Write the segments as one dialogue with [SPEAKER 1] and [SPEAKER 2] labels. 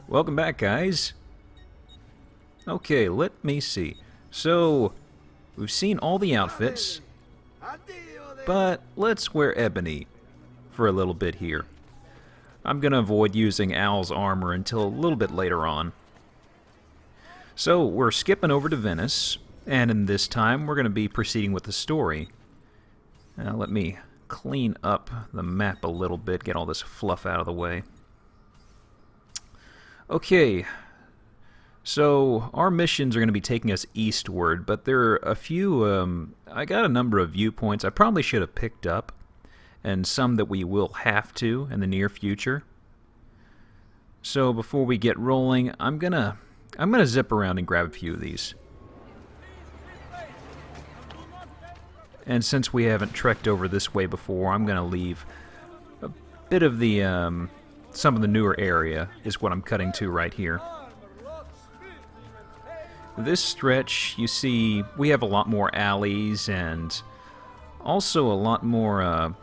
[SPEAKER 1] Welcome back, guys. Okay, let me see. So, we've seen all the outfits, but let's wear ebony for a little bit here. I'm going to avoid using Al's armor until a little bit later on. So, we're skipping over to Venice, and in this time, we're going to be proceeding with the story. Now, let me clean up the map a little bit, get all this fluff out of the way. Okay, so our missions are going to be taking us eastward, but there are a few, I got a number of viewpoints I probably should have picked up, and some that we will have to in the near future. So before we get rolling, I'm gonna zip around and grab a few of these. And since we haven't trekked over this way before, I'm gonna leave a bit of the, some of the newer area is what I'm cutting to right here. This stretch, you see, we have a lot more alleys and also a lot more, well,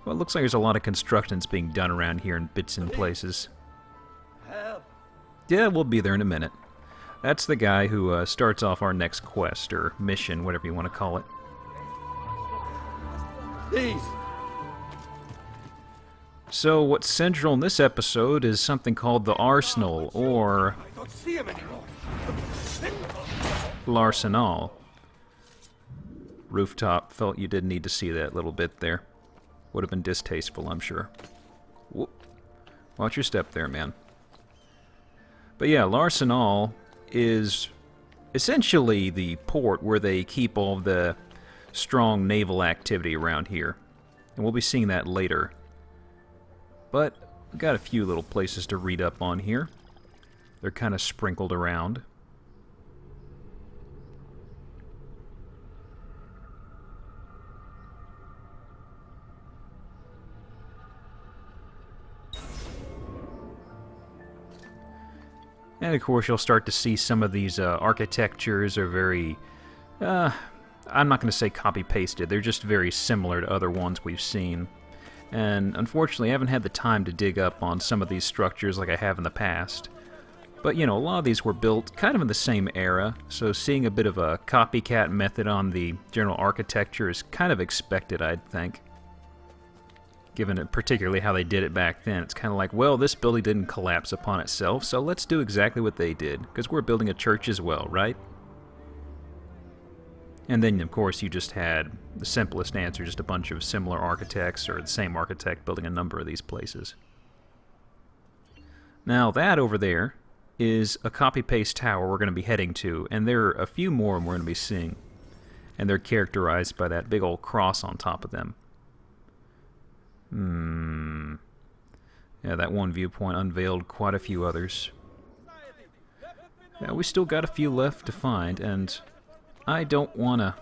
[SPEAKER 1] it looks like there's a lot of construction that's being done around here in bits and places. Yeah, we'll be there in a minute. That's the guy who starts off our next quest, or mission, whatever you want to call it.
[SPEAKER 2] Please.
[SPEAKER 1] So what's central in this episode is something called the Arsenal, or
[SPEAKER 2] I don't see him anymore.
[SPEAKER 1] L'Arsenal. Rooftop, felt you did need to see that little bit there. Would have been distasteful, I'm sure. Whoop. Watch your step there, man. But yeah, L'Arsenal is essentially the port where they keep all of the strong naval activity around here. And we'll be seeing that later. But we've got a few little places to read up on here. They're kind of sprinkled around. And of course you'll start to see some of these architectures are very, I'm not going to say copy-pasted, they're just very similar to other ones we've seen. And unfortunately I haven't had the time to dig up on some of these structures like I have in the past. But you know, a lot of these were built kind of in the same era, so seeing a bit of a copycat method on the general architecture is kind of expected, I'd think. Given it particularly how they did it back then, it's kind of like, well, this building didn't collapse upon itself, so let's do exactly what they did, because we're building a church as well, right? And then, of course, you just had the simplest answer, just a bunch of similar architects, or the same architect building a number of these places. Now, that over there is a copy-paste tower we're going to be heading to, and there are a few more we're going to be seeing. And they're characterized by that big old cross on top of them. Yeah, that one viewpoint unveiled quite a few others. Yeah, we still got a few left to find, and I don't want to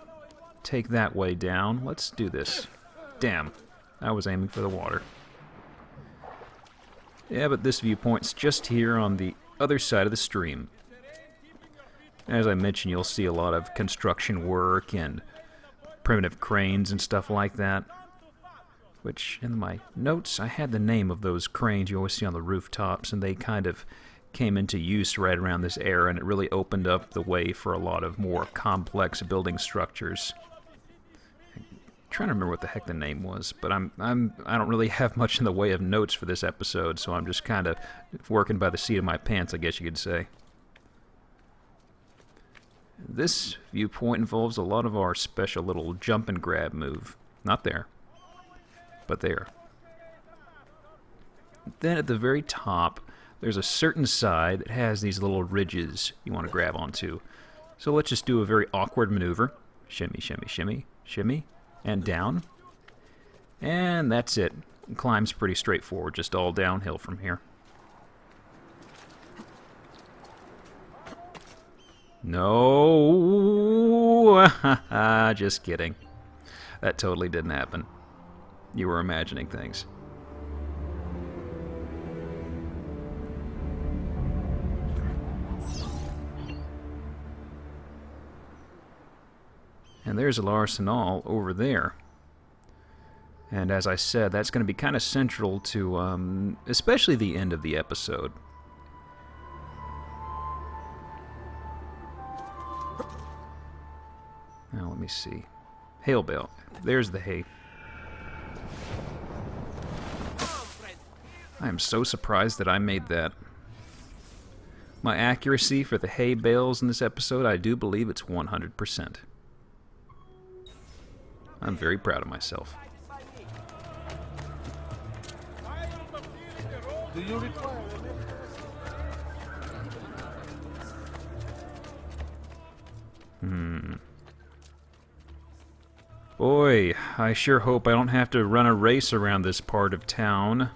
[SPEAKER 1] take that way down. Let's do this. Damn, I was aiming for the water. Yeah, but this viewpoint's just here on the other side of the stream. As I mentioned, you'll see a lot of construction work and primitive cranes and stuff like that. Which, in my notes, I had the name of those cranes you always see on the rooftops, and they kind of came into use right around this era, and it really opened up the way for a lot of more complex building structures. I'm trying to remember what the heck the name was, but I don't really have much in the way of notes for this episode, so I'm just kind of working by the seat of my pants, I guess you could say. This viewpoint involves a lot of our special little jump and grab move. Not there, but there. Then at the very top, there's a certain side that has these little ridges you want to grab onto. So let's just do a very awkward maneuver. Shimmy, shimmy, shimmy, shimmy, and down. And that's it. The climb's pretty straightforward, just all downhill from here. No, just kidding. That totally didn't happen. You were imagining things. And there's L'Arsenal over there. And as I said, that's going to be kind of central to, especially the end of the episode. see. Hail bale. There's the hay. I am so surprised that I made that. My accuracy for the hay bales in this episode, I do believe it's 100%. I'm very proud of myself.
[SPEAKER 2] Do you require
[SPEAKER 1] Boy, I sure hope I don't have to run a race around this part of town.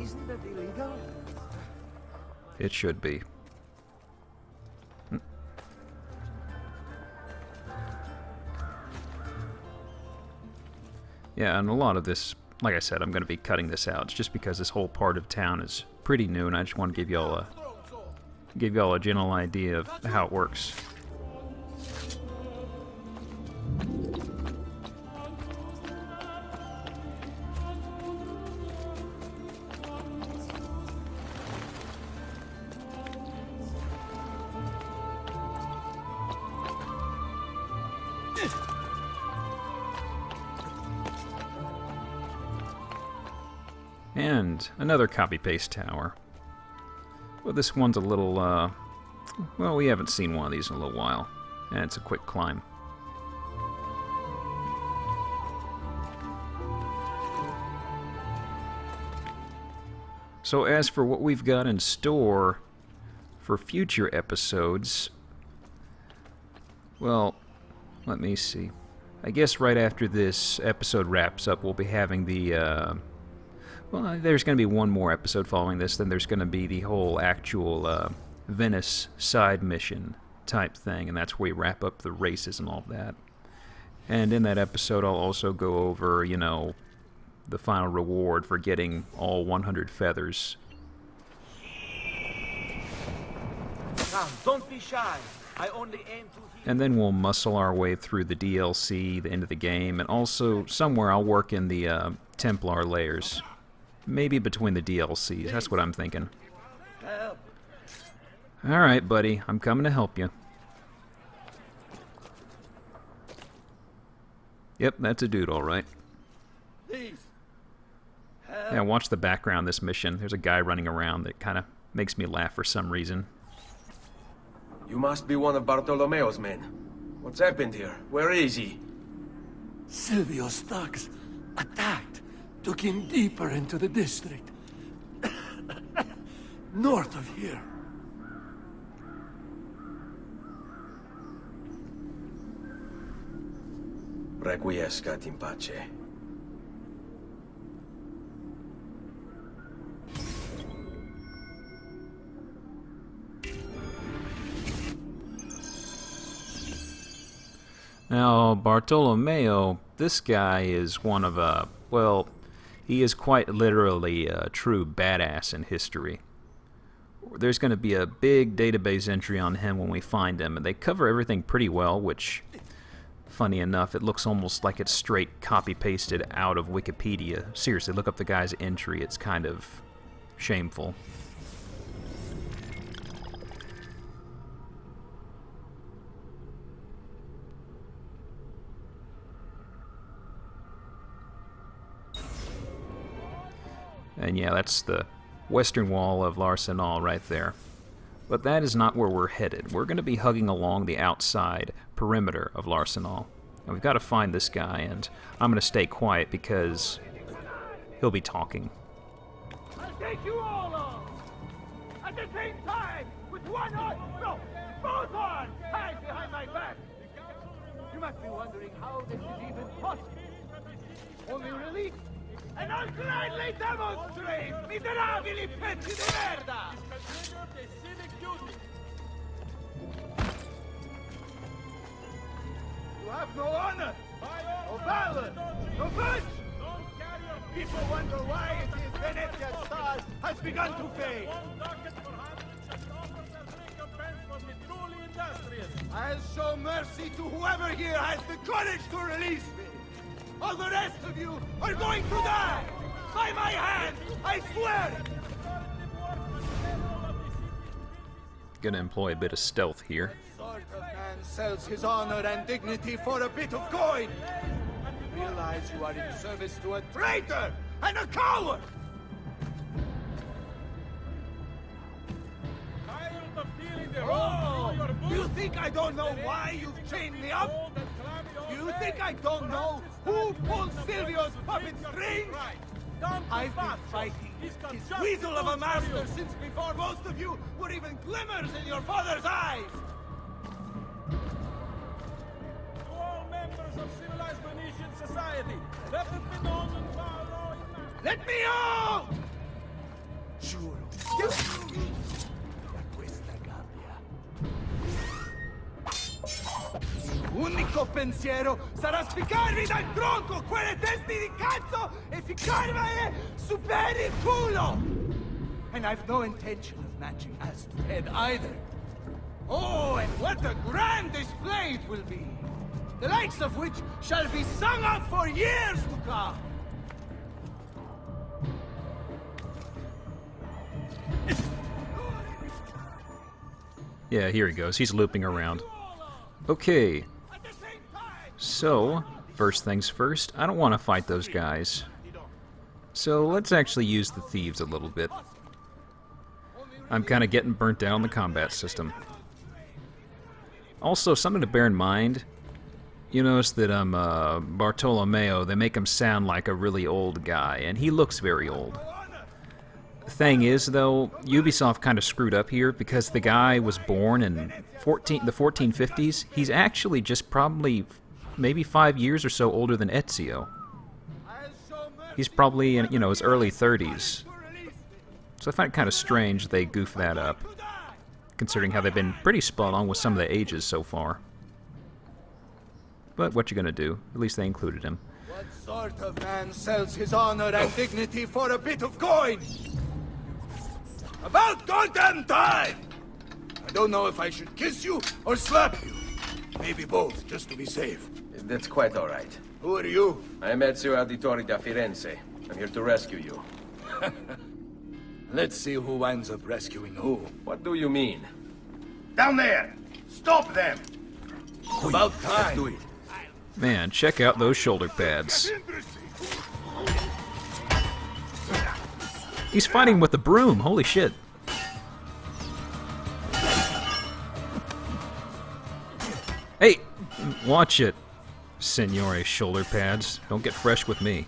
[SPEAKER 2] Isn't that illegal?
[SPEAKER 1] It should be. Yeah, and a lot of this, like I said, I'm going to be cutting this out. It's just because this whole part of town is pretty new, and I just want to give y'all a general idea of how it works. And another copy-paste tower. Well, this one's a little, well, we haven't seen one of these in a little while. And it's a quick climb. So as for what we've got in store for future episodes, well, let me see. I guess right after this episode wraps up, we'll be having the, well, there's going to be one more episode following this, then there's going to be the whole actual Venice side mission type thing, and that's where we wrap up the races and all that. And in that episode, I'll also go over, you know, the final reward for getting all 100 feathers.
[SPEAKER 2] Come, don't be shy. I only aim to heal.
[SPEAKER 1] And then we'll muscle our way through the DLC, the end of the game, and also somewhere I'll work in the Templar layers. Maybe between the DLCs, that's what I'm thinking. Alright, buddy, I'm coming to help you. Yep, that's a dude, alright. Yeah, watch the background of this mission. There's a guy running around that kind of makes me laugh for some reason.
[SPEAKER 3] You must be one of Bartolomeo's men. What's happened here? Where is he?
[SPEAKER 4] Sylvio's thugs attacked. Took him deeper into the district. North of here.
[SPEAKER 3] Requiescat in pace.
[SPEAKER 1] Now, Bartolomeo, this guy is one of well, he is quite literally a true badass in history. There's going to be a big database entry on him when we find him, and they cover everything pretty well, which, funny enough, it looks almost like it's straight copy-pasted out of Wikipedia. Seriously, look up the guy's entry. It's kind of shameful. And yeah, that's the western wall of L'Arsenal right there. But that is not where we're headed. We're going to be hugging along the outside perimeter of L'Arsenal. And we've got to find this guy, and I'm going to stay quiet because he'll be talking.
[SPEAKER 2] I'll take you all on! At the same time! With one arm! No! Both arms! Tied behind my back! You must be wondering how this is even possible. Only release, and I'll gladly demonstrate! Miserabili pezzi di merda! You have no honor! No valor! No punch! People wonder why it is Venezia's stars has begun to fade. I'll show mercy to whoever here has the courage to release me. All the rest of you are going to die! By my hand, I swear it!
[SPEAKER 1] Gonna employ a bit of stealth here.
[SPEAKER 2] Sword sort of man sells his honor and dignity for a bit of coin? Realize you are in service to a traitor and a coward! Oh, you think I don't know why you've chained me up? You think I don't know who pulled Sylvio's puppet strings? I've been fighting this weasel of a master since before most of you were even glimmers in your father's eyes!
[SPEAKER 5] To all members of civilized Venetian society, let it be known and follow in
[SPEAKER 2] Let me out! Giuro. Da questa gabbia. Unico pensiero sarà spiccarvi dal tronco quelle testi di cazzo e ficcarvele su per il culo! And I've no intention of matching ass to head either. Oh, and what a grand display it will be! The likes of which shall be sung of for years to come!
[SPEAKER 1] Yeah, here he goes. He's looping around. Okay. So, first things first, I don't want to fight those guys. So let's actually use the thieves a little bit. I'm kind of getting burnt out on the combat system. Also, something to bear in mind, you notice that Bartolomeo, they make him sound like a really old guy, and he looks very old. The thing is, though, Ubisoft kind of screwed up here because the guy was born in the 1450s. He's actually just probably maybe 5 years or so older than Ezio. He's probably in, his early 30s. So I find it kind of strange they goof that up, considering how they've been pretty spot on with some of the ages so far. But what you gonna do? At least they included him.
[SPEAKER 2] What sort of man sells his honor and dignity for a bit of coin? About goddamn time! I don't know if I should kiss you or slap you. Maybe both, just to be safe.
[SPEAKER 3] That's quite all right.
[SPEAKER 2] Who are you?
[SPEAKER 3] I'm Ezio Auditore da Firenze. I'm here to rescue you.
[SPEAKER 2] Let's see who winds up rescuing who.
[SPEAKER 3] What do you mean?
[SPEAKER 2] Down there! Stop them! About time! Do it.
[SPEAKER 1] Man, check out those shoulder pads. He's fighting with the broom, holy shit. Hey, watch it, Signore shoulder pads. Don't get fresh with me.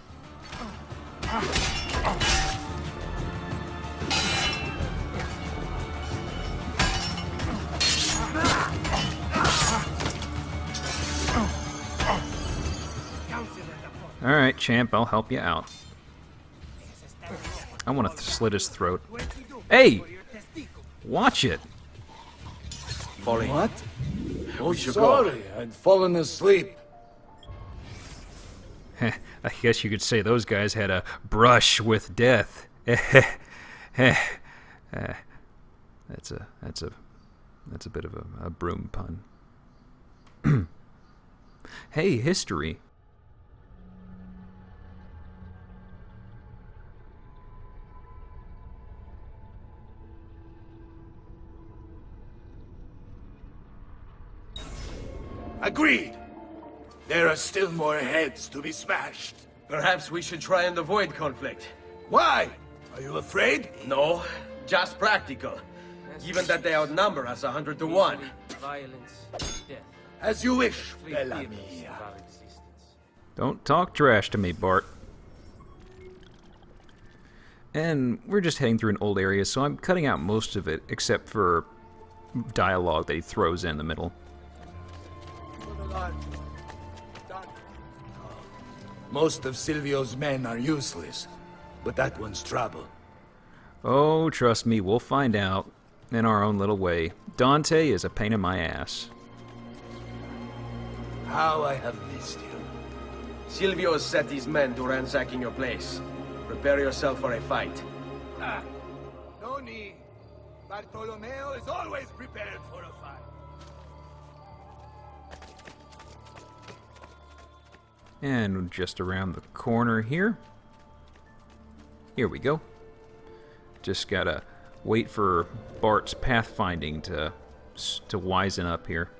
[SPEAKER 1] Alright, champ, I'll help you out. I want to slit his throat. Hey! Watch it!
[SPEAKER 3] Polly.
[SPEAKER 2] What? Oh,
[SPEAKER 3] should
[SPEAKER 2] sorry, I'd fallen asleep.
[SPEAKER 1] I guess you could say those guys had a brush with death. That's a bit of a broom pun. Hey, history.
[SPEAKER 2] Agreed. There are still more heads to be smashed.
[SPEAKER 3] Perhaps we should try and avoid conflict.
[SPEAKER 2] Why? Are you afraid?
[SPEAKER 3] No, just practical. Given that they outnumber us 100 to 1.
[SPEAKER 6] Violence, death.
[SPEAKER 2] As you wish,
[SPEAKER 6] Three
[SPEAKER 2] Bella
[SPEAKER 6] pillars
[SPEAKER 2] mia.
[SPEAKER 6] of our existence.
[SPEAKER 1] Don't talk trash to me, Bart. And we're just heading through an old area, so I'm cutting out most of it, except for dialogue that he throws in the middle.
[SPEAKER 2] Most of Sylvio's men are useless, but that one's trouble.
[SPEAKER 1] Oh, trust me, we'll find out in our own little way. Dante is a pain in my ass.
[SPEAKER 2] How I have missed you.
[SPEAKER 3] Sylvio has set his men to ransacking your place. Prepare yourself for a fight.
[SPEAKER 2] No need. Bartolomeo is always prepared for a fight.
[SPEAKER 1] And just around the corner here. Here we go. Just gotta wait for Bart's pathfinding to wizen up here.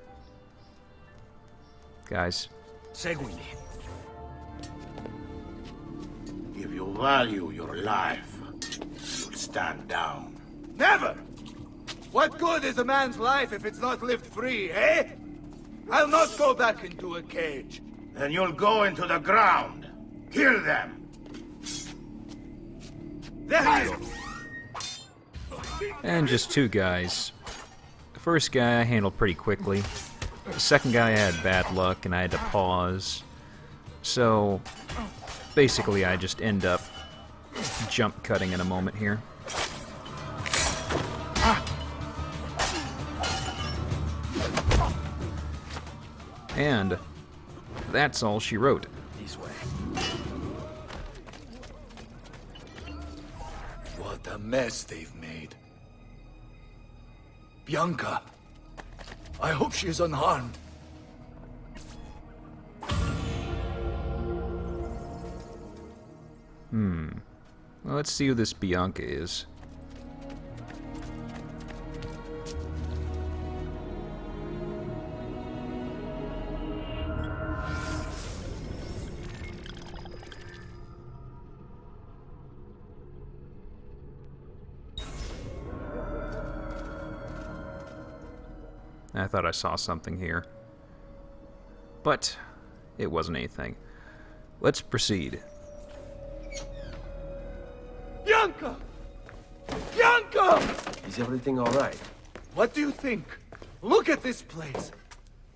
[SPEAKER 1] Guys.
[SPEAKER 7] Seguimi. If you value your life, you'll stand down.
[SPEAKER 2] Never! What good is a man's life if it's not lived free, eh? I'll not go back into a cage.
[SPEAKER 7] Then you'll go into the ground. Kill them.
[SPEAKER 2] There you
[SPEAKER 1] And just two guys. The first guy I handled pretty quickly. The second guy I had bad luck and I had to pause. So, basically I just end up jump cutting in a moment here. And that's all she wrote.
[SPEAKER 3] This way.
[SPEAKER 4] What a mess they've made. Bianca, I hope she is unharmed.
[SPEAKER 1] Well, let's see who this Bianca is. I thought I saw something here. But it wasn't anything. Let's proceed.
[SPEAKER 2] Bianca! Bianca!
[SPEAKER 3] Is everything all right?
[SPEAKER 2] What do you think? Look at this place.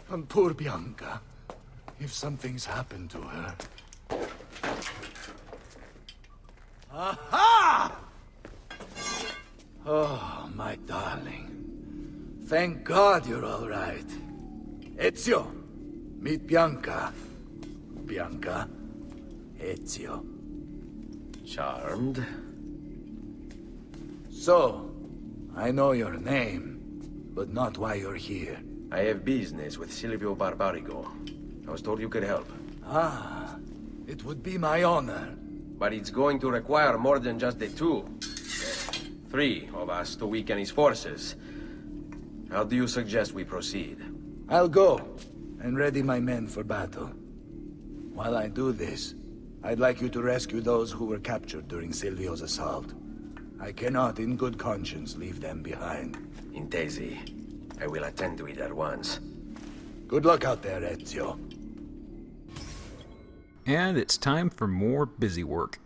[SPEAKER 2] And poor Bianca.
[SPEAKER 4] If something's happened to her.
[SPEAKER 2] Aha!
[SPEAKER 4] Oh, my darling. Thank God you're all right. Ezio, meet Bianca. Bianca, Ezio.
[SPEAKER 3] Charmed.
[SPEAKER 4] So, I know your name, but not why you're here.
[SPEAKER 3] I have business with Silvio Barbarigo. I was told you could help.
[SPEAKER 4] Ah, it would be my honor.
[SPEAKER 3] But it's going to require more than just the two. 3 of us to weaken his forces. How do you suggest we proceed?
[SPEAKER 4] I'll go and ready my men for battle. While I do this, I'd like you to rescue those who were captured during Silvio's assault. I cannot, in good conscience, leave them behind.
[SPEAKER 3] Intesi. I will attend to it at once.
[SPEAKER 4] Good luck out there, Ezio.
[SPEAKER 1] And it's time for more busy work.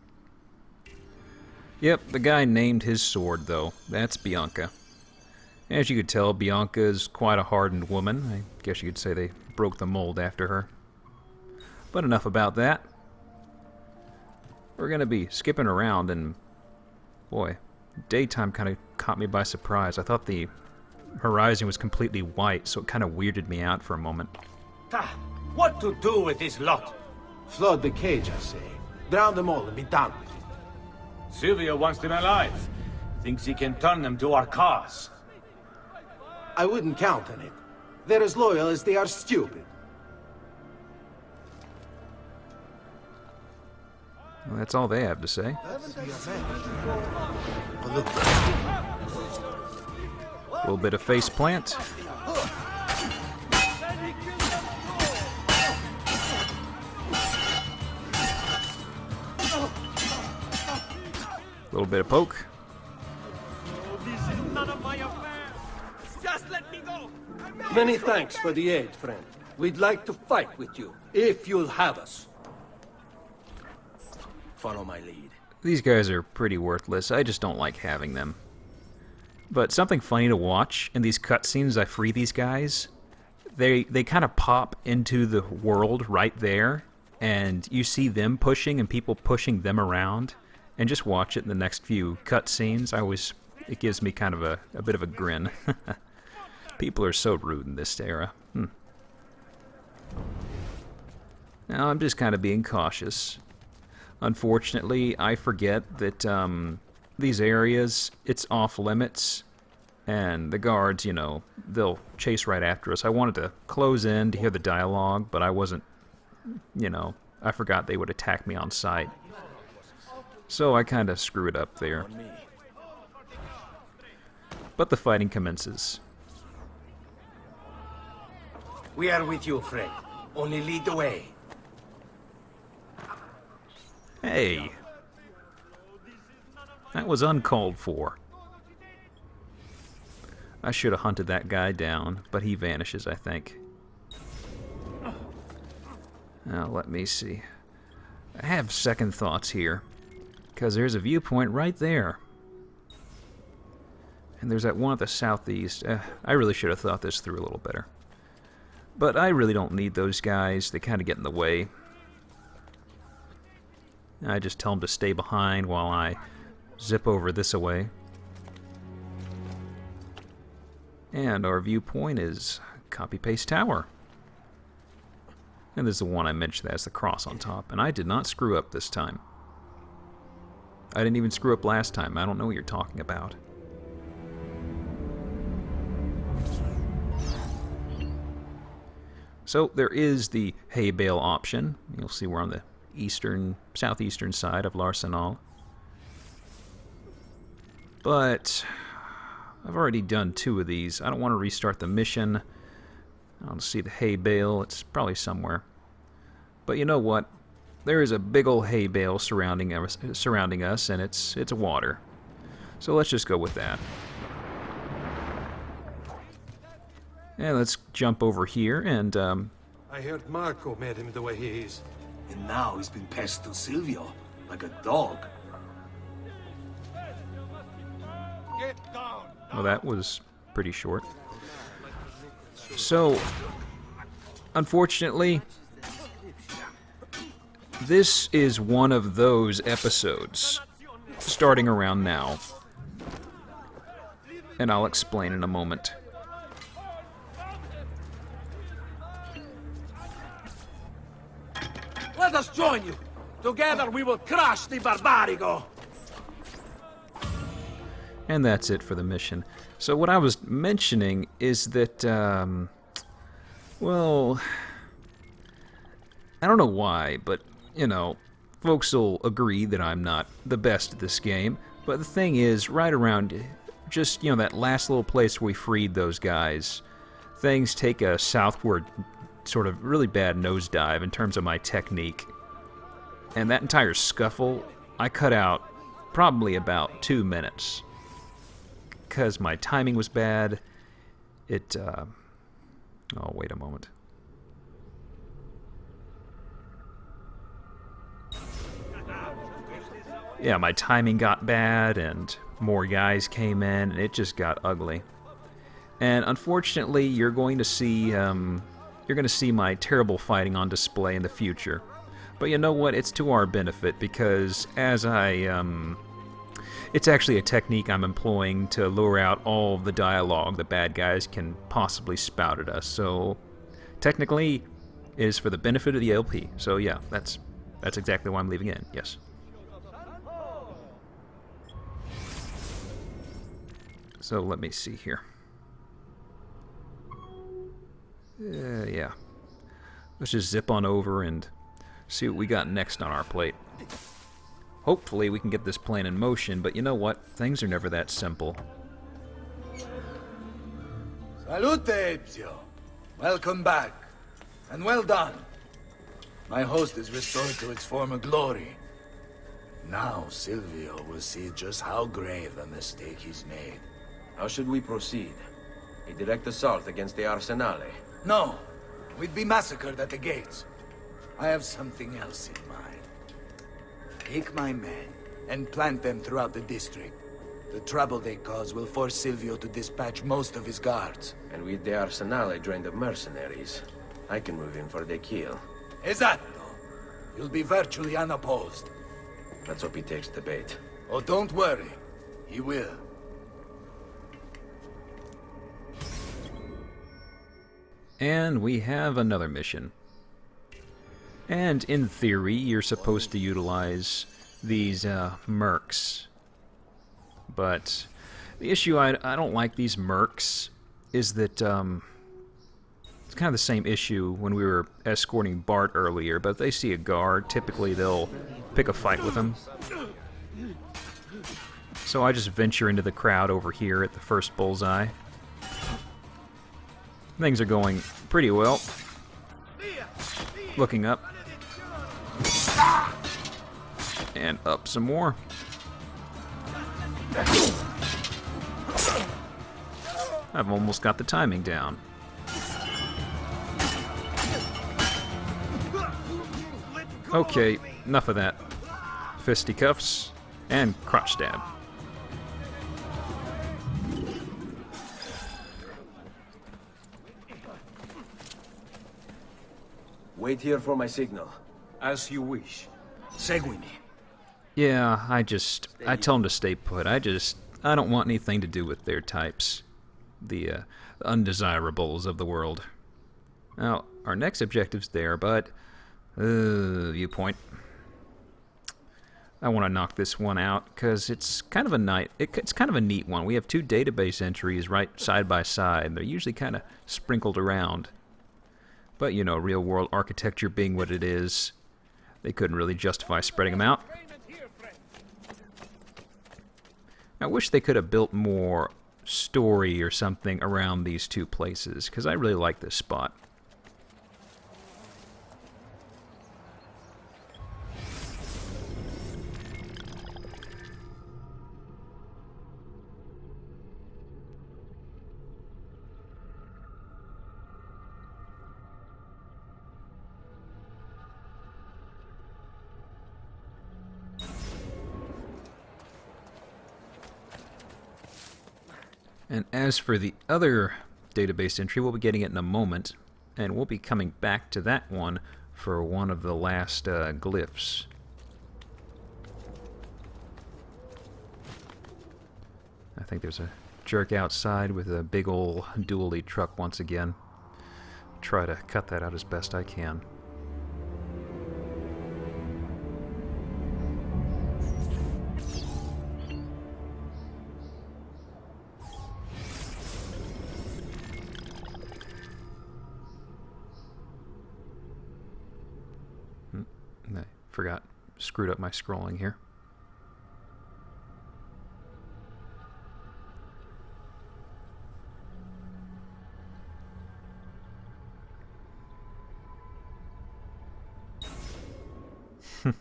[SPEAKER 1] Yep, the guy named his sword, though. That's Bianca. As you could tell, Bianca is quite a hardened woman. I guess you could say they broke the mold after her. But enough about that. We're going to be skipping around, and boy, daytime kind of caught me by surprise. I thought the horizon was completely white, so it kind of weirded me out for a moment.
[SPEAKER 8] What to do with this lot?
[SPEAKER 9] Flood the cage, I say. Drown them all and be done with it.
[SPEAKER 8] Sylvio wants them alive. Thinks he can turn them to our cause.
[SPEAKER 9] I wouldn't count on it. They're as loyal as they are stupid.
[SPEAKER 1] Well, that's all they have to say. A little bit of face plant. A little bit of poke.
[SPEAKER 5] This is none of my affair. Just let me go.
[SPEAKER 10] Many thanks for the aid, friend. We'd like to fight with you, if you'll have us.
[SPEAKER 3] Follow my lead.
[SPEAKER 1] These guys are pretty worthless. I just don't like having them. But something funny to watch in these cutscenes as I free these guys, they kind of pop into the world right there, and you see them pushing and people pushing them around, and just watch it in the next few cutscenes. It gives me kind of a bit of a grin. People are so rude in this era. Now I'm just kind of being cautious. Unfortunately, I forget that these areas, it's off limits, and the guards, you know, they'll chase right after us. I wanted to close in to hear the dialogue, but I wasn't, you know, I forgot they would attack me on sight. So I kind of screw it up there. But the fighting commences.
[SPEAKER 8] We are with you, friend.
[SPEAKER 4] Only lead the way.
[SPEAKER 1] Hey. That was uncalled for. I should have hunted that guy down, but he vanishes, I think. Now, let me see. I have second thoughts here, because there's a viewpoint right there. And there's that one at the southeast. I really should have thought this through a little better. But I really don't need those guys. They kind of get in the way. I just tell them to stay behind while I zip over this away. And our viewpoint is copy-paste tower. And this is the one I mentioned that has the cross on top. And I did not screw up this time. I didn't even screw up last time. I don't know what you're talking about. So there is the hay bale option. You'll see we're on the southeastern side of L'Arsenal. But I've already done 2 of these. I don't want to restart the mission. I don't see the hay bale. It's probably somewhere. But you know what? There is a big old hay bale surrounding us, and it's water. So let's just go with that. And let's jump over here, and
[SPEAKER 10] I heard Marco made him the way he is.
[SPEAKER 4] And now he's been passed to Sylvio, like a dog.
[SPEAKER 5] Get down!
[SPEAKER 1] well, that was pretty short. So, unfortunately, this is one of those episodes starting around now. And I'll explain in a moment.
[SPEAKER 9] Let us join you. Together we will crush the Barbarigo.
[SPEAKER 1] And that's it for the mission. So what I was mentioning is that, well, I don't know why, but, you know, folks will agree that I'm not the best at this game. But the thing is, right around just, you know, that last little place where we freed those guys, things take a southward sort of really bad nosedive in terms of my technique. And that entire scuffle, I cut out probably about 2 minutes. Because my timing was bad. Oh, wait a moment. Yeah, my timing got bad, and more guys came in, and it just got ugly. And unfortunately, you're going to see my terrible fighting on display in the future. But you know what? It's to our benefit, because as it's actually a technique I'm employing to lure out all the dialogue the bad guys can possibly spout at us. So, technically, it is for the benefit of the LP. So yeah, that's exactly why I'm leaving it in. Yes. So let me see here. Yeah. Let's just zip on over and see what we got next on our plate. Hopefully we can get this plane in motion, but you know what? Things are never that simple.
[SPEAKER 4] Salute, Ezio. Welcome back. And well done. My host is restored to its former glory. Now Sylvio will see just how grave a mistake he's made.
[SPEAKER 3] How should we proceed? A direct assault against the Arsenale?
[SPEAKER 4] No. We'd be massacred at the gates. I have something else in mind. Take my men and plant them throughout the district. The trouble they cause will force Sylvio to dispatch most of his guards.
[SPEAKER 3] And with the Arsenale drained of mercenaries, I can move in for the kill.
[SPEAKER 4] Esatto. You'll be virtually unopposed.
[SPEAKER 3] Let's hope he takes the bait.
[SPEAKER 4] Oh, don't worry. He will.
[SPEAKER 1] And we have another mission. And in theory, you're supposed to utilize these mercs. But the issue I don't like these mercs is that it's kind of the same issue when we were escorting Bart earlier, but if they see a guard, typically they'll pick a fight with him. So I just venture into the crowd over here at the first bullseye. Things are going pretty well. Looking up. And up some more. I've almost got the timing down. Okay, enough of that. Fisticuffs and crotch stab.
[SPEAKER 3] Wait here for my signal.
[SPEAKER 10] As you wish.
[SPEAKER 4] Seguimi.
[SPEAKER 1] Yeah, I tell them to stay put. I don't want anything to do with their types. The undesirables of the world. Now, our next objective's there, but viewpoint. I want to knock this one out because it's kind of it's kind of a neat one. We have two database entries right side by side. They're usually kind of sprinkled around. But, you know, real-world architecture being what it is, they couldn't really justify spreading them out. I wish they could have built more story or something around these two places, because I really like this spot. And as for the other database entry, we'll be getting it in a moment, and we'll be coming back to that one for one of the last glyphs. I think there's a jerk outside with a big ol' dually truck once again. Try to cut that out as best I can. I forgot, screwed up my scrolling here. Yeah,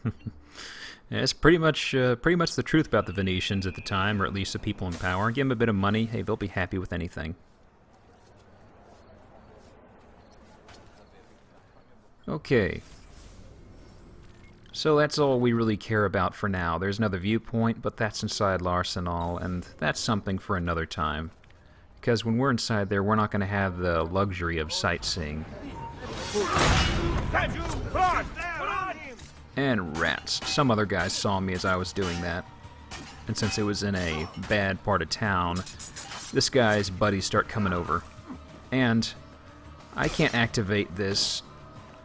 [SPEAKER 1] it's pretty much the truth about the Venetians at the time, or at least the people in power. Give them a bit of money, hey, they'll be happy with anything. Okay. So that's all we really care about for now. There's another viewpoint, but that's inside L'Arsenal, and that's something for another time. Because when we're inside there, we're not going to have the luxury of sightseeing. And rats. Some other guys saw me as I was doing that. And since it was in a bad part of town, this guy's buddies start coming over. And I can't activate this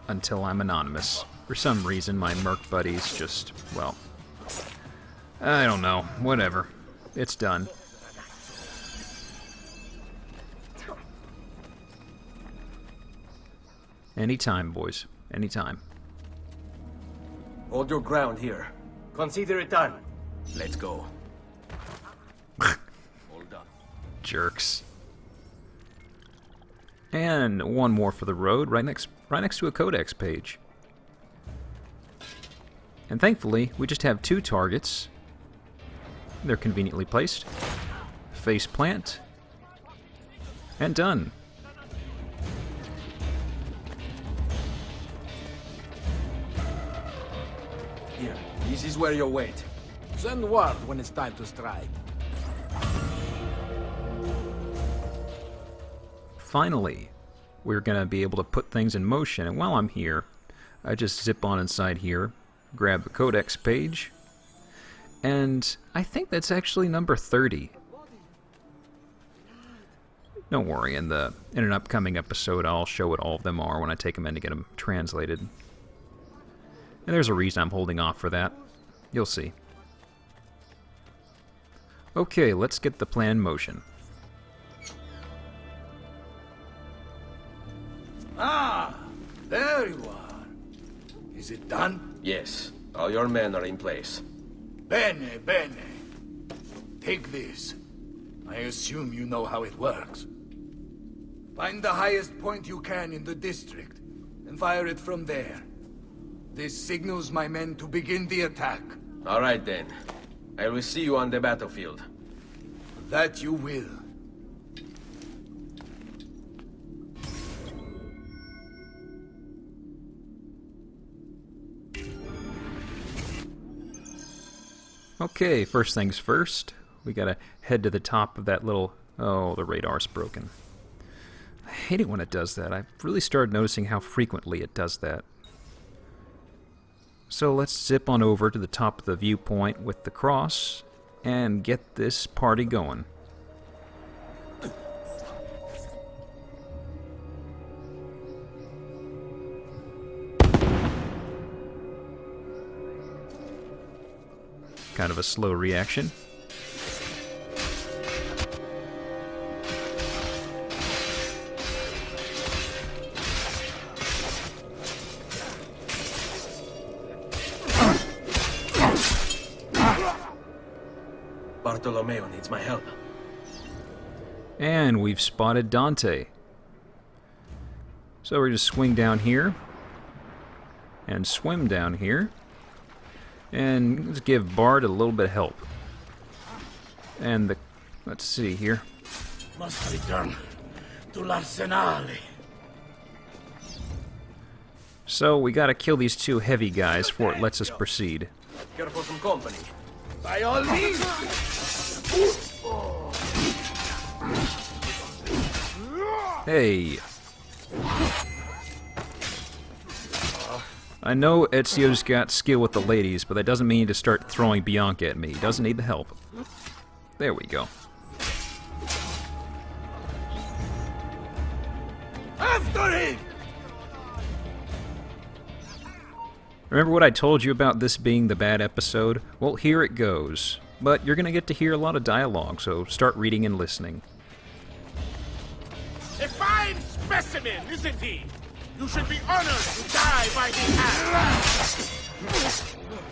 [SPEAKER 1] until I'm anonymous. For some reason, my merc buddies just, well, I don't know. Whatever. It's done. Anytime, boys. Anytime.
[SPEAKER 3] Hold your ground here.
[SPEAKER 6] Consider it done.
[SPEAKER 3] Let's go. Hold up.
[SPEAKER 1] Jerks. And one more for the road, right next to a codex page. And thankfully, we just have two targets. They're conveniently placed. Face plant. And done.
[SPEAKER 3] Here, this is where you wait.
[SPEAKER 4] Send word when it's time to strike.
[SPEAKER 1] Finally, we're going to be able to put things in motion. And while I'm here, I just zip on inside here. Grab the codex page, and I think that's actually number 30. Don't worry, in an upcoming episode I'll show what all of them are when I take them in to get them translated. And there's a reason I'm holding off for that. You'll see. Okay, let's get the plan in motion.
[SPEAKER 4] Ah, there you are. Is it done?
[SPEAKER 3] Yes, all your men are in place.
[SPEAKER 4] Bene, bene. Take this. I assume you know how it works. Find the highest point you can in the district, and and fire it from there. This signals my men to begin the attack.
[SPEAKER 3] All right, then. I will see you on the battlefield.
[SPEAKER 4] That you will.
[SPEAKER 1] Okay, first things first. We gotta head to the top of that little... Oh, the radar's broken. I hate it when it does that. I've really started noticing how frequently it does that. So let's zip on over to the top of the viewpoint with the cross and get this party going. Kind of a slow reaction.
[SPEAKER 3] Bartolomeo needs my help.
[SPEAKER 1] And we've spotted Dante. So we're just swing down here and swim down here. And let's give Bart a little bit of help. And the... let's see here.
[SPEAKER 7] Must return to Arsenale.
[SPEAKER 1] So we gotta kill these two heavy guys before it lets us proceed.
[SPEAKER 3] Careful from company.
[SPEAKER 4] By all means!
[SPEAKER 1] Hey! I know Ezio's got skill with the ladies, but that doesn't mean to start throwing Bianca at me. He doesn't need the help. There we go.
[SPEAKER 4] After him!
[SPEAKER 1] Remember what I told you about this being the bad episode? Well, here it goes. But you're gonna get to hear a lot of dialogue, so start reading and listening.
[SPEAKER 7] A fine specimen, isn't he? You should be honored to die by his hand.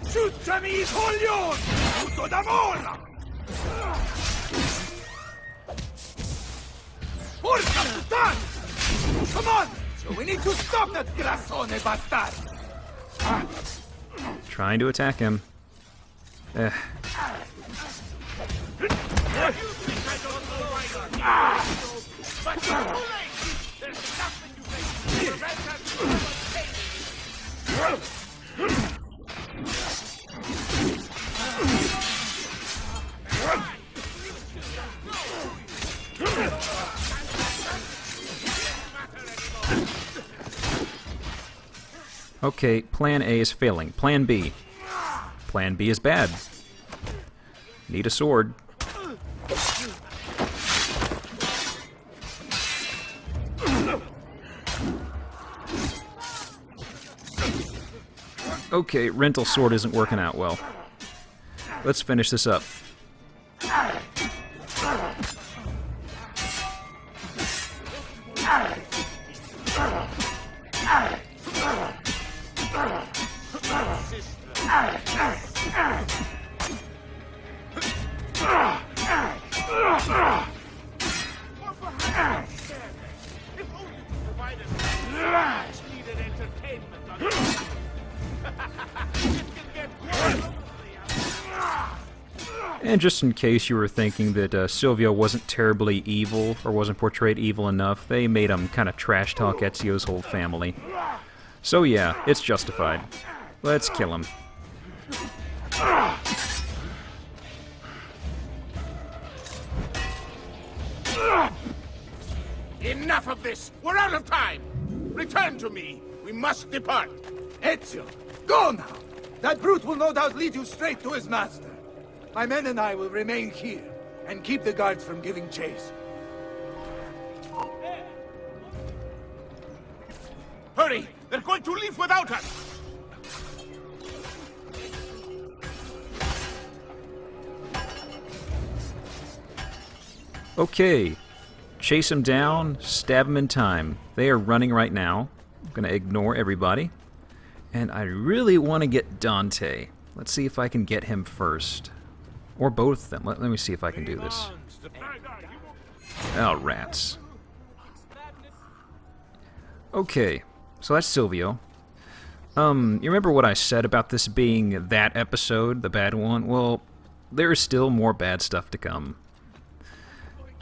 [SPEAKER 4] Shoot-mi, coglion! Tutto d'amore! Porca puttana! Come on! So we need to stop that grassone bastard!
[SPEAKER 1] Trying to attack him. Okay, plan A is failing. Plan B. Plan B is bad. Need a sword. Okay, rental sword isn't working out well. Let's finish this up. And just in case you were thinking that Sylvio wasn't terribly evil, or wasn't portrayed evil enough, they made him kind of trash-talk Ezio's whole family. So yeah, it's justified. Let's kill him.
[SPEAKER 7] Enough of this! We're out of time! Return to me! We must depart!
[SPEAKER 4] Ezio, go now! That brute will no doubt lead you straight to his master. My men and I will remain here, and keep the guards from giving chase.
[SPEAKER 7] Hurry! They're going to leave without us!
[SPEAKER 1] Okay. Chase them down, stab them in time. They are running right now. I'm going to ignore everybody. And I really want to get Dante. Let's see if I can get him first. Or both of them. Let me see if I can do this. Oh, rats. Okay, So that's Sylvio. You remember what I said about this being that episode, the bad one? Well, there is still more bad stuff to come.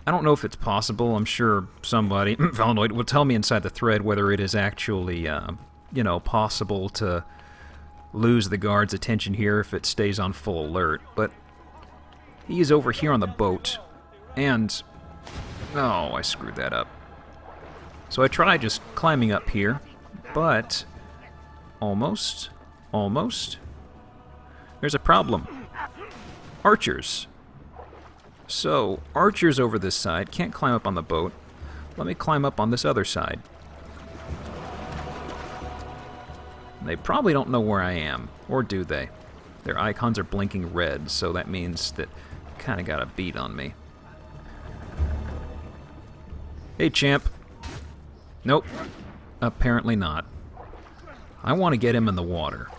[SPEAKER 1] I don't know if it's possible. I'm sure somebody, Valenoid, will tell me inside the thread whether it is actually, you know, possible to lose the guard's attention here if it stays on full alert. But he's over here on the boat, and... oh, I screwed that up. So I tried just climbing up here, but... almost. There's a problem. Archers. So, archers over this side can't climb up on the boat. Let me climb up on this other side. They probably don't know where I am, or do they? Their icons are blinking red, so that means that kind of got a beat on me. Hey, champ. Nope. Apparently not. I want to get him in the water.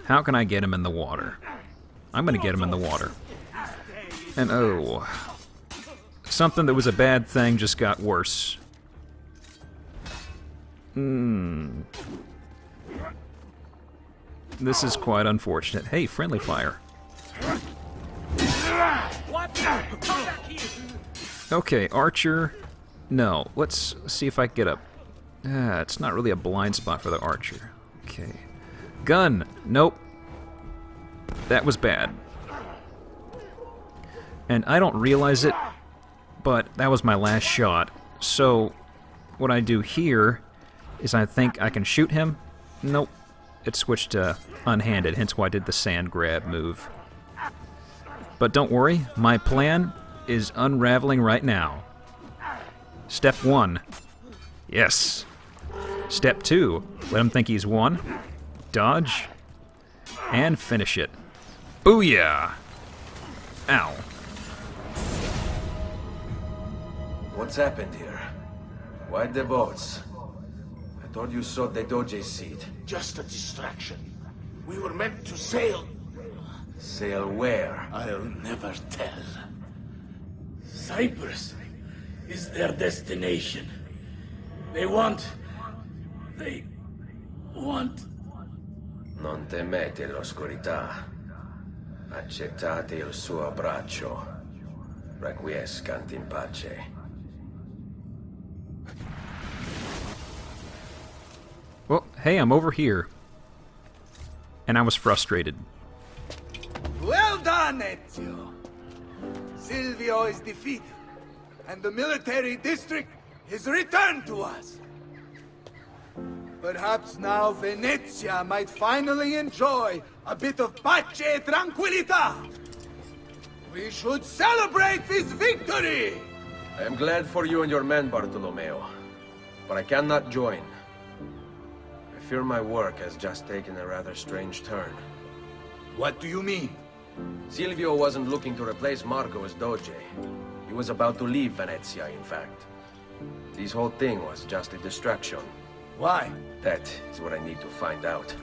[SPEAKER 1] How can I get him in the water? I'm going to get him in the water. And oh, something that was a bad thing just got worse. This is quite unfortunate. Hey, friendly fire. Okay, archer. No, let's see if I can get up. It's not really a blind spot for the archer. Okay. Gun. Nope. That was bad. And I don't realize it, but that was my last shot. So, what I do here is I think I can shoot him. Nope. It switched to unhanded, hence why I did the sand grab move. But don't worry, my plan is unraveling right now. Step 1. Yes. Step 2. Let him think he's won. Dodge. And finish it. Booyah! Ow.
[SPEAKER 3] What's happened here? Why the boats? I thought you saw the Doge seat.
[SPEAKER 7] Just a distraction. We were meant to sail.
[SPEAKER 3] Sail where?
[SPEAKER 7] I'll never tell.
[SPEAKER 11] Cyprus is their destination. They want...
[SPEAKER 3] Non temete l'oscurità. Accettate il suo abbraccio. Requiescant in pace.
[SPEAKER 1] Well, hey, I'm over here. And I was frustrated.
[SPEAKER 4] Well done, Ezio. Sylvio is defeated, and the military district is returned to us. Perhaps now Venezia might finally enjoy a bit of pace e tranquillità. We should celebrate this victory!
[SPEAKER 3] I am glad for you and your men, Bartolomeo. But I cannot join. I fear my work has just taken a rather strange turn.
[SPEAKER 4] What do you mean?
[SPEAKER 3] Sylvio wasn't looking to replace Marco as Doge. He was about to leave Venezia, in fact. This whole thing was just a distraction.
[SPEAKER 4] Why?
[SPEAKER 3] That is what I need to find out.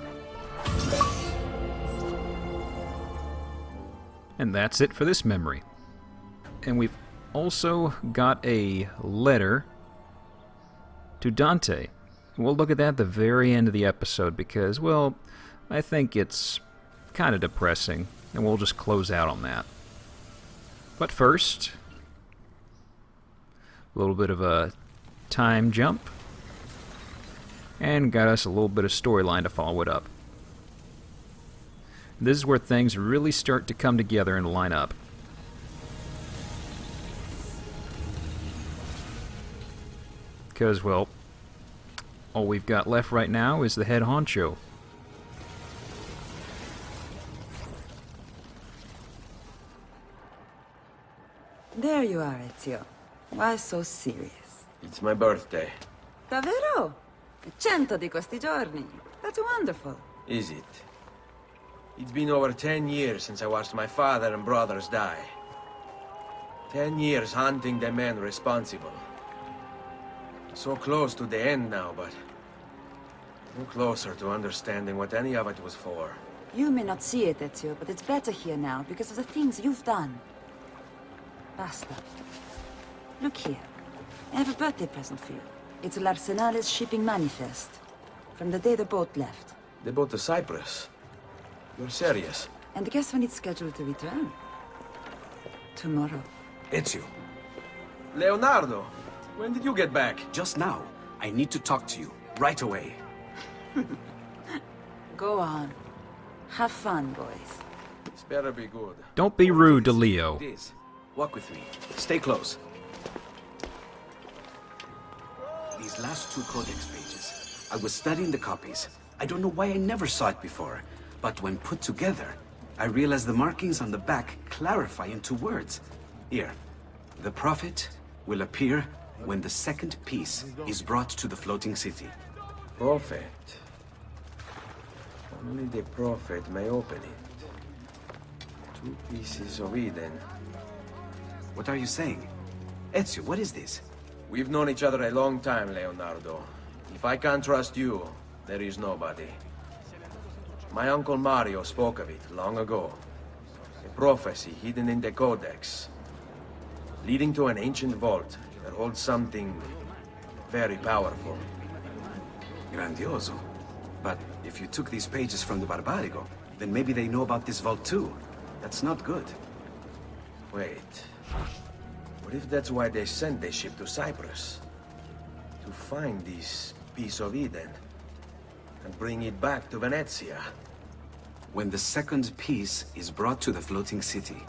[SPEAKER 1] And that's it for this memory. And we've also got a letter to Dante. We'll look at that at the very end of the episode because, well, I think it's kind of depressing, and we'll just close out on that. But first, a little bit of a time jump, and got us a little bit of storyline to follow it up. This is where things really start to come together and line up. Because, well, all we've got left right now is the head honcho.
[SPEAKER 12] There you are, Ezio. Why so serious?
[SPEAKER 3] It's my birthday.
[SPEAKER 12] Davvero? 100 di questi giorni. That's wonderful.
[SPEAKER 3] Is it? It's been over 10 years since I watched my father and brothers die. 10 years hunting the men responsible. So close to the end now, but no closer to understanding what any of it was for.
[SPEAKER 12] You may not see it, Ezio, but it's better here now because of the things you've done. Basta. Look here. I have a birthday present for you. It's l'Arsenal's shipping manifest. From the day the boat left.
[SPEAKER 3] The boat to Cyprus? You're serious?
[SPEAKER 12] And guess when it's scheduled to return? Tomorrow.
[SPEAKER 13] Ezio,
[SPEAKER 3] Leonardo, when did you get back?
[SPEAKER 13] just now. I need to talk to you, right away.
[SPEAKER 12] Go on. Have fun, boys.
[SPEAKER 3] This better be good.
[SPEAKER 1] Don't be rude to Leo.
[SPEAKER 13] It is. Walk with me. Stay close. These last 2 codex pages. I was studying the copies. I don't know why I never saw it before. But when put together, I realized the markings on the back clarify into words. Here. The prophet will appear when the second piece is brought to the floating city.
[SPEAKER 3] Prophet. Only the prophet may open it. 2 pieces of Eden.
[SPEAKER 13] What are you saying? Ezio, what is this?
[SPEAKER 3] We've known each other a long time, Leonardo. If I can't trust you, there is nobody. My uncle Mario spoke of it long ago. A prophecy hidden in the Codex, leading to an ancient vault that holds something very powerful.
[SPEAKER 13] Grandioso. But if you took these pages from the Barbarigo, then maybe they know about this vault too. That's not good.
[SPEAKER 3] Wait. What if that's why they sent the ship to Cyprus? To find this piece of Eden and bring it back to Venezia.
[SPEAKER 13] When the second piece is brought to the floating city,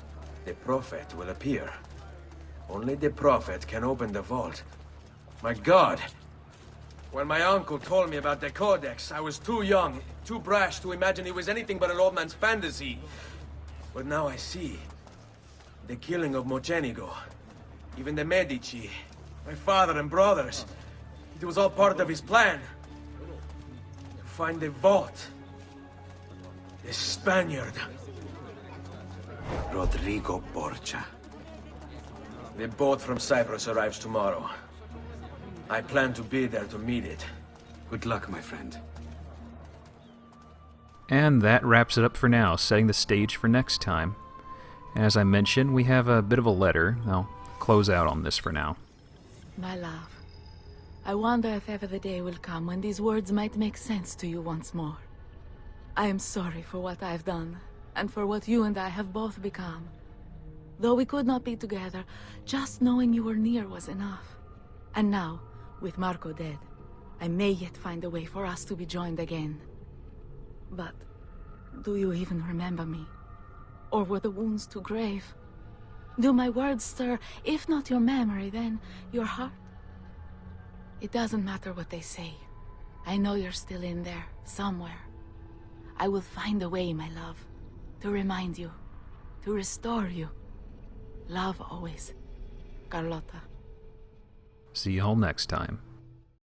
[SPEAKER 3] the prophet will appear. Only the prophet can open the vault. My God! When my uncle told me about the Codex, I was too young, too brash to imagine it was anything but an old man's fantasy. But now I see. The killing of Mocenigo, even the Medici, my father and brothers. It was all part of his plan. To find the vault. The Spaniard.
[SPEAKER 13] Rodrigo Borgia.
[SPEAKER 3] The boat from Cyprus arrives tomorrow. I plan to be there to meet it.
[SPEAKER 13] Good luck, my friend.
[SPEAKER 1] And that wraps it up for now, setting the stage for next time. As I mentioned, we have a bit of a letter. I'll close out on this for now.
[SPEAKER 14] My love, I wonder if ever the day will come when these words might make sense to you once more. I am sorry for what I've done, and for what you and I have both become. Though we could not be together, just knowing you were near was enough. And now, with Marco dead, I may yet find a way for us to be joined again. But, do you even remember me? Or were the wounds too grave? Do my words stir, if not your memory, then your heart? It doesn't matter what they say. I know you're still in there, somewhere. I will find a way, my love, to remind you, to restore you. Love always, Carlotta.
[SPEAKER 1] See y'all next time.